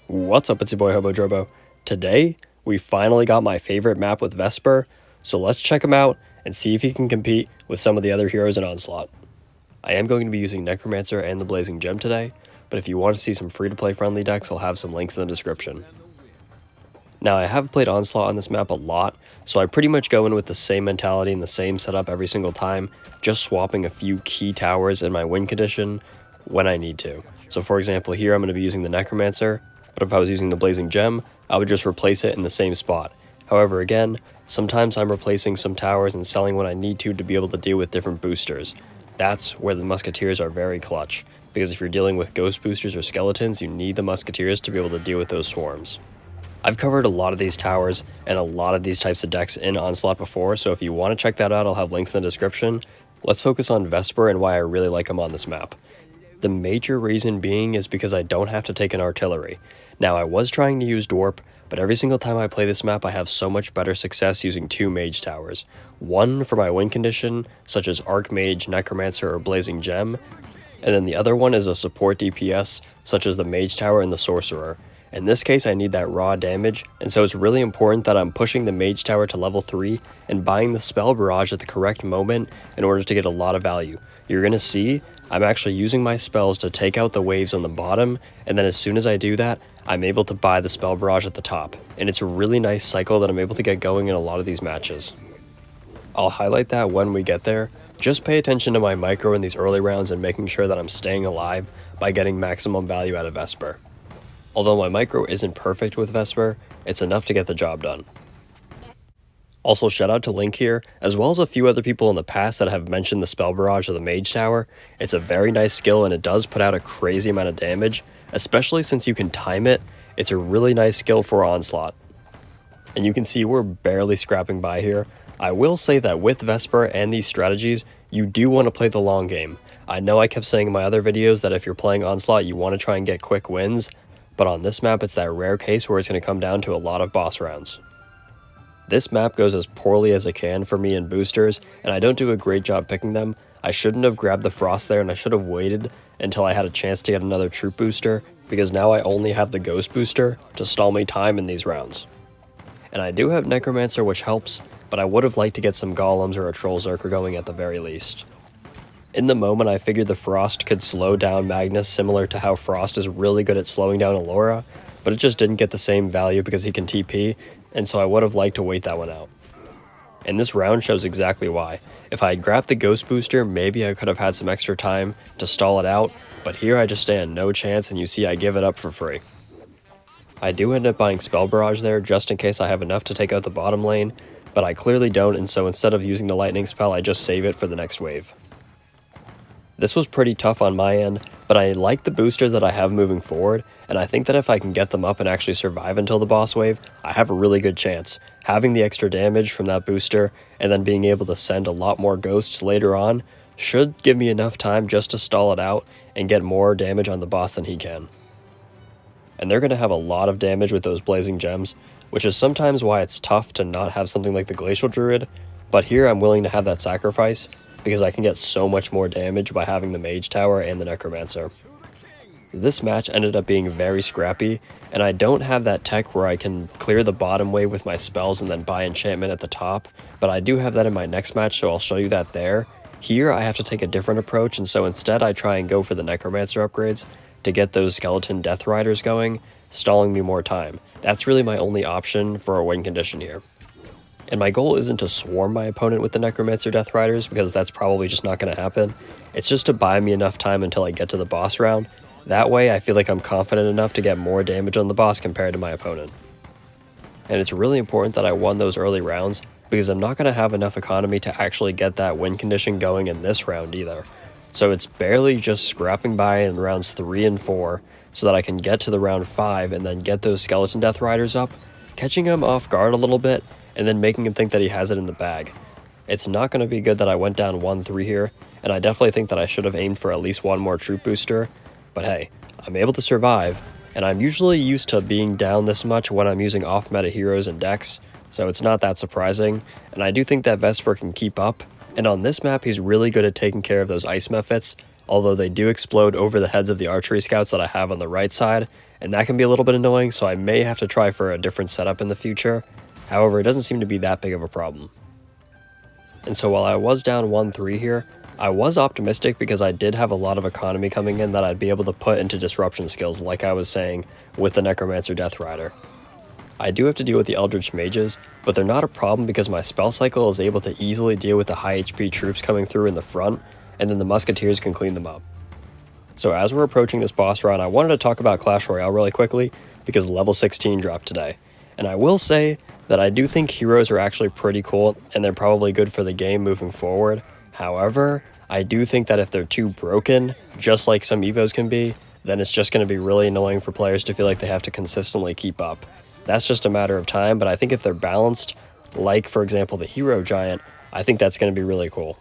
What's up, it's your boy Hobo Drobo. Today, we finally got my favorite map with Vesper, so let's check him out and see if he can compete with some of the other heroes in Onslaught. I am going to be using Necromancer and the Blazing Gem today, but if you want to see some free-to-play friendly decks, I'll have some links in the description. Now, I have played Onslaught on this map a lot, so I pretty much go in with the same mentality and the same setup every single time, just swapping a few key towers in my win condition when I need to. So for example, here I'm going to be using the Necromancer, but if I was using the Blazing Gem, I would just replace it in the same spot. However, again, sometimes I'm replacing some towers and selling when I need to be able to deal with different boosters. That's where the Musketeers are very clutch, because if you're dealing with ghost boosters or skeletons, you need the Musketeers to be able to deal with those swarms. I've covered a lot of these towers and a lot of these types of decks in Onslaught before, so if you want to check that out, I'll have links in the description. Let's focus on Vesper and why I really like him on this map. The major reason being is because I don't have to take an artillery. Now, I was trying to use Dwarp, but every single time I play this map, I have so much better success using two Mage towers. One for my win condition, such as Archmage, Necromancer, or Blazing Gem, and then the other one is a support DPS, such as the Mage Tower and the Sorcerer. In this case, I need that raw damage, and so it's really important that I'm pushing the Mage Tower to level 3 and buying the Spell Barrage at the correct moment in order to get a lot of value. You're going to see I'm actually using my spells to take out the waves on the bottom, and then as soon as I do that, I'm able to buy the Spell Barrage at the top, and it's a really nice cycle that I'm able to get going in a lot of these matches. I'll highlight that when we get there. Just pay attention to my micro in these early rounds and making sure that I'm staying alive by getting maximum value out of Vesper. Although my micro isn't perfect with Vesper, it's enough to get the job done. Also, shout out to Link here, as well as a few other people in the past that have mentioned the Spell Barrage of the Mage Tower. It's a very nice skill and it does put out a crazy amount of damage, especially since you can time it. It's a really nice skill for Onslaught. And you can see we're barely scrapping by here. I will say that with Vesper and these strategies, you do want to play the long game. I know I kept saying in my other videos that if you're playing Onslaught, you want to try and get quick wins, but on this map, it's that rare case where it's going to come down to a lot of boss rounds. This map goes as poorly as it can for me in boosters, and I don't do a great job picking them. I shouldn't have grabbed the Frost there, and I should have waited until I had a chance to get another Troop booster, because now I only have the Ghost booster to stall me time in these rounds. And I do have Necromancer, which helps, but I would have liked to get some Golems or a Troll Zerker going at the very least. In the moment, I figured the Frost could slow down Magnus similar to how Frost is really good at slowing down Alleria, but it just didn't get the same value because he can TP, and so I would have liked to wait that one out. And this round shows exactly why. If I had grabbed the Ghost booster, maybe I could have had some extra time to stall it out, but here I just stand no chance, and you see I give it up for free. I do end up buying Spell Barrage there just in case I have enough to take out the bottom lane, but I clearly don't, and so instead of using the Lightning spell, I just save it for the next wave. This was pretty tough on my end, but I like the boosters that I have moving forward, and I think that if I can get them up and actually survive until the boss wave, I have a really good chance. Having the extra damage from that booster, and then being able to send a lot more ghosts later on, should give me enough time just to stall it out and get more damage on the boss than he can. And they're going to have a lot of damage with those Blazing Gems, which is sometimes why it's tough to not have something like the Glacial Druid, but here I'm willing to have that sacrifice, because I can get so much more damage by having the Mage Tower and the Necromancer. This match ended up being very scrappy, and I don't have that tech where I can clear the bottom wave with my spells and then buy enchantment at the top, but I do have that in my next match, so I'll show you that there. Here I have to take a different approach, and so instead I try and go for the Necromancer upgrades to get those Skeleton Death Riders going, stalling me more time. That's really my only option for a win condition here. And my goal isn't to swarm my opponent with the Necromancer Death Riders, because that's probably just not going to happen. It's just to buy me enough time until I get to the boss round. That way I feel like I'm confident enough to get more damage on the boss compared to my opponent. And it's really important that I won those early rounds, because I'm not going to have enough economy to actually get that win condition going in this round either. So it's barely just scrapping by in rounds 3 and 4, so that I can get to the round 5 and then get those Skeleton Death Riders up, catching him off guard a little bit, and then making him think that he has it in the bag. It's not going to be good that I went down 1-3 here, and I definitely think that I should have aimed for at least one more Troop booster, but hey, I'm able to survive, and I'm usually used to being down this much when I'm using off-meta heroes and decks, so it's not that surprising, and I do think that Vesper can keep up, and on this map he's really good at taking care of those Ice Mephits, although they do explode over the heads of the archery scouts that I have on the right side, and that can be a little bit annoying, so I may have to try for a different setup in the future. However, it doesn't seem to be that big of a problem. And so while I was down 1-3 here, I was optimistic because I did have a lot of economy coming in that I'd be able to put into disruption skills, like I was saying with the Necromancer Death Rider. I do have to deal with the Eldritch Mages, but they're not a problem because my spell cycle is able to easily deal with the high HP troops coming through in the front, and then the Musketeers can clean them up. So as we're approaching this boss run, I wanted to talk about Clash Royale really quickly because level 16 dropped today. And I will say that I do think heroes are actually pretty cool and they're probably good for the game moving forward. However, I do think that if they're too broken, just like some Evos can be, then it's just going to be really annoying for players to feel like they have to consistently keep up. That's just a matter of time, but I think if they're balanced, like for example the Hero Giant, I think that's going to be really cool.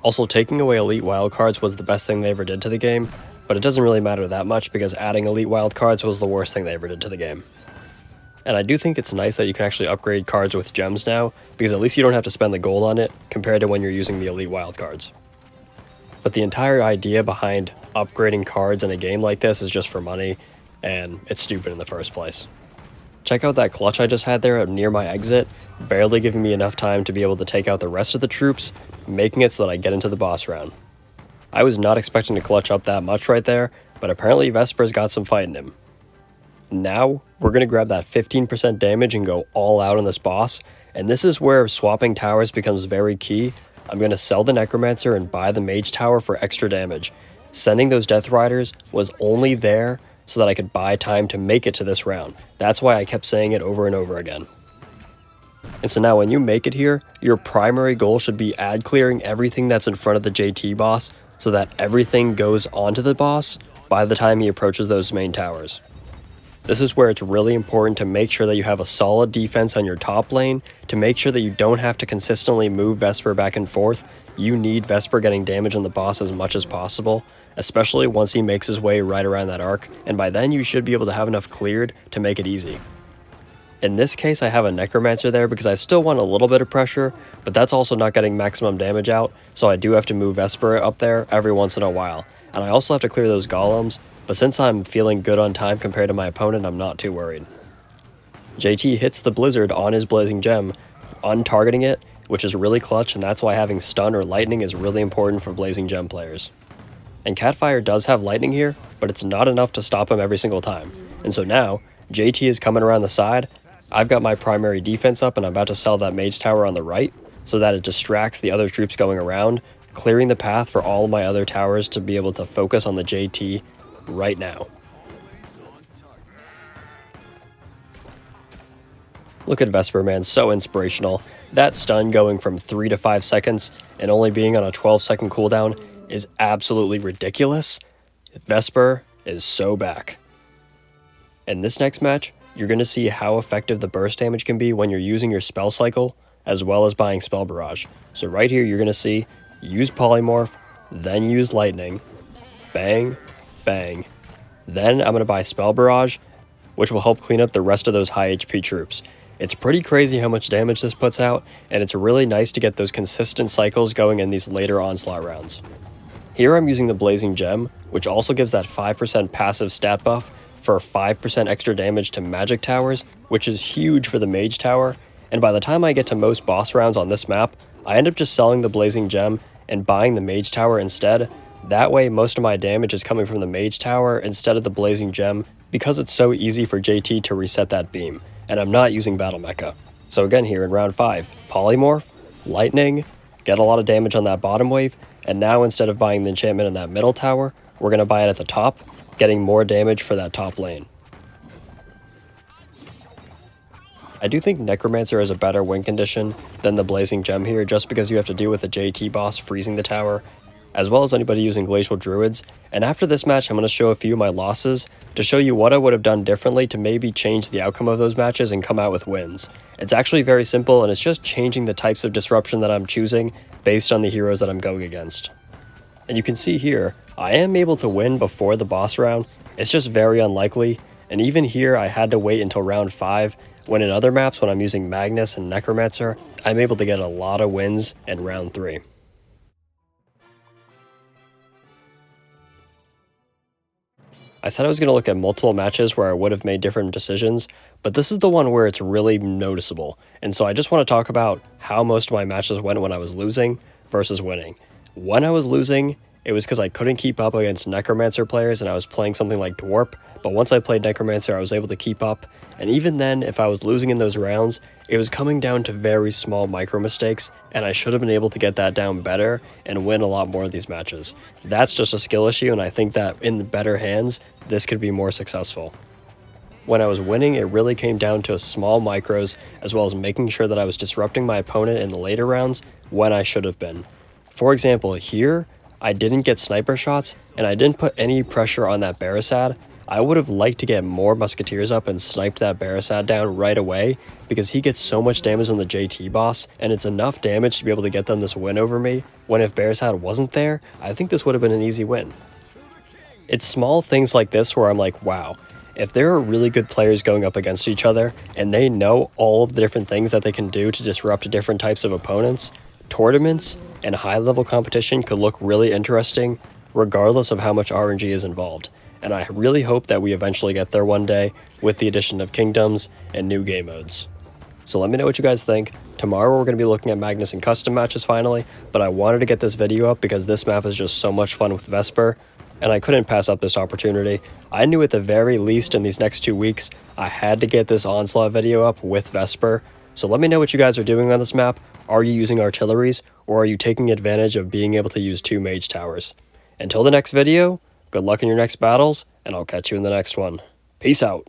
Also, taking away elite wildcards was the best thing they ever did to the game, but it doesn't really matter that much because adding elite wildcards was the worst thing they ever did to the game. And I do think it's nice that you can actually upgrade cards with gems now, because at least you don't have to spend the gold on it compared to when you're using the elite wildcards. But the entire idea behind upgrading cards in a game like this is just for money, and it's stupid in the first place. Check out that clutch I just had there near my exit, barely giving me enough time to be able to take out the rest of the troops, making it so that I get into the boss round. I was not expecting to clutch up that much right there, but apparently Vesper's got some fight in him. Now, we're going to grab that 15% damage and go all out on this boss, and this is where swapping towers becomes very key. I'm going to sell the Necromancer and buy the Mage Tower for extra damage. Sending those Death Riders was only there so that I could buy time to make it to this round. That's why I kept saying it over and over again. And so now when you make it here, your primary goal should be ad clearing everything that's in front of the JT boss so that everything goes onto the boss by the time he approaches those main towers. This is where it's really important to make sure that you have a solid defense on your top lane to make sure that you don't have to consistently move Vesper back and forth. You need Vesper getting damage on the boss as much as possible, especially once he makes his way right around that arc, and by then you should be able to have enough cleared to make it easy. In this case, I have a Necromancer there because I still want a little bit of pressure, but that's also not getting maximum damage out, so I do have to move Vesper up there every once in a while. And I also have to clear those golems, but since I'm feeling good on time compared to my opponent, I'm not too worried. JT hits the Blizzard on his Blazing Gem, untargeting it, which is really clutch, and that's why having Stun or Lightning is really important for Blazing Gem players. And Catfire does have Lightning here, but it's not enough to stop him every single time. And so now, JT is coming around the side, I've got my primary defense up and I'm about to sell that Mage Tower on the right, so that it distracts the other troops going around, clearing the path for all my other towers to be able to focus on the JT right now. Look at Vesper, man, so inspirational. That stun going from 3 to 5 seconds and only being on a 12-second cooldown is absolutely ridiculous. Vesper is so back. In this next match, you're going to see how effective the burst damage can be when you're using your spell cycle, as well as buying Spell Barrage. So right here, you're going to see, use Polymorph, then use Lightning, bang, bang. Then I'm going to buy Spell Barrage, which will help clean up the rest of those high HP troops. It's pretty crazy how much damage this puts out, and it's really nice to get those consistent cycles going in these later Onslaught rounds. Here I'm using the Blazing Gem, which also gives that 5% passive stat buff for 5% extra damage to magic towers, which is huge for the Mage Tower, and by the time I get to most boss rounds on this map, I end up just selling the Blazing Gem and buying the Mage Tower instead. That way most of my damage is coming from the Mage Tower instead of the Blazing Gem, because it's so easy for JT to reset that beam, and I'm not using Battle Mecha. So again here in round 5, Polymorph, Lightning, get a lot of damage on that bottom wave, and now instead of buying the enchantment in that middle tower, we're going to buy it at the top, getting more damage for that top lane. I do think Necromancer has a better win condition than the Blazing Gem here, just because you have to deal with the JT boss freezing the tower, as well as anybody using Glacial Druids. And after this match, I'm going to show a few of my losses to show you what I would have done differently to maybe change the outcome of those matches and come out with wins. It's actually very simple, and it's just changing the types of disruption that I'm choosing based on the heroes that I'm going against. And you can see here, I am able to win before the boss round. It's just very unlikely, and even here I had to wait until round 5, when in other maps when I'm using Magnus and Necromancer, I'm able to get a lot of wins in round 3. I said I was going to look at multiple matches where I would have made different decisions, but this is the one where it's really noticeable. And so I just want to talk about how most of my matches went when I was losing versus winning. When I was losing, it was because I couldn't keep up against Necromancer players and I was playing something like Dwarf, but once I played Necromancer, I was able to keep up. And even then, if I was losing in those rounds, it was coming down to very small micro mistakes, and I should have been able to get that down better and win a lot more of these matches. That's just a skill issue, and I think that in the better hands, this could be more successful. When I was winning, it really came down to small micros, as well as making sure that I was disrupting my opponent in the later rounds when I should have been. For example, here, I didn't get sniper shots, and I didn't put any pressure on that Barasad. I would have liked to get more Musketeers up and sniped that Barasad down right away, because he gets so much damage on the JT boss, and it's enough damage to be able to get them this win over me, when if Barasad wasn't there, I think this would have been an easy win. It's small things like this where I'm like, wow, if there are really good players going up against each other, and they know all of the different things that they can do to disrupt different types of opponents, tournaments and high-level competition could look really interesting, regardless of how much RNG is involved. And I really hope that we eventually get there one day with the addition of kingdoms and new game modes. So let me know what you guys think. Tomorrow we're going to be looking at Magnus and custom matches finally, but I wanted to get this video up because this map is just so much fun with Vesper, and I couldn't pass up this opportunity. I knew at the very least in these next 2 weeks, I had to get this Onslaught video up with Vesper. So let me know what you guys are doing on this map. Are you using artilleries, or are you taking advantage of being able to use 2 mage towers? Until the next video, good luck in your next battles, and I'll catch you in the next one. Peace out.